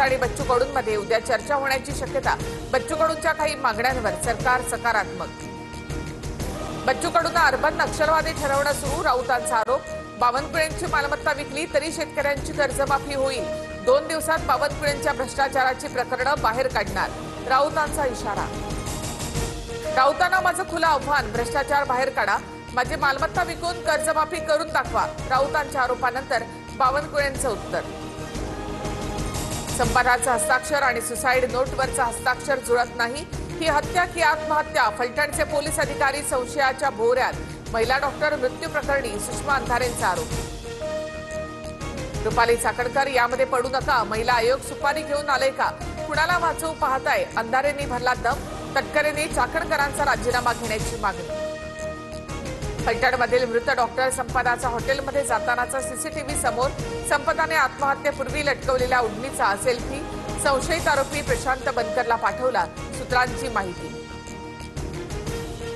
आणि बच्चू कडूंमध्ये उद्या चर्चा होण्याची शक्यता। बच्चू कडूंच्या काही मागण्यांवर सरकार सकारात्मक। बच्चू कडूंना अर्बन नक्षलवादी ठरवणं सुरू, राऊतांचा आरोप। बावनकुळेंची मालमत्ता विकली तरी शेतकऱ्यांची कर्जमाफी होईल। 2 दिवसात बावनकुळेंच्या भ्रष्टाचाराची प्रकरणं बाहेर काढणार, राऊतांचा इशारा। राऊतांना माझं खुलं आव्हान, भ्रष्टाचार बाहेर काढा, माझी मालमत्ता विकून कर्जमाफी करून दाखवा, राऊतांच्या आरोपानंतर बावनकुळेंचं उत्तर। संपादाचं हस्ताक्षर आणि सुसाईड नोटवरचं हस्ताक्षर जुळत नाही, ही हत्या की आत्महत्या? फलटणचे पोलीस अधिकारी संशयाच्या भोवऱ्यात। महिला डॉक्टर मृत्यू प्रकरणी सुषमा अंधारेंचा आरोप। रुपाली चाकणकर यामध्ये पडू नका, महिला आयोग सुपारी घेऊन आले का? कुणाला वाचवू पाहताय? अंधारेंनी भरला दम, तटकरेंनी चाकणकरांचा राजीनामा घेण्याची मागणी। फलटणमधील मृत डॉक्टर संपदाचा हॉटेलमध्ये जातानाचा सीसीटीव्ही समोर। संपदाने आत्महत्येपूर्वी लटकवलेल्या उडणीचा सेल्फी संशयित आरोपी प्रशांत बनकरला पाठवला, सूत्रांची माहिती।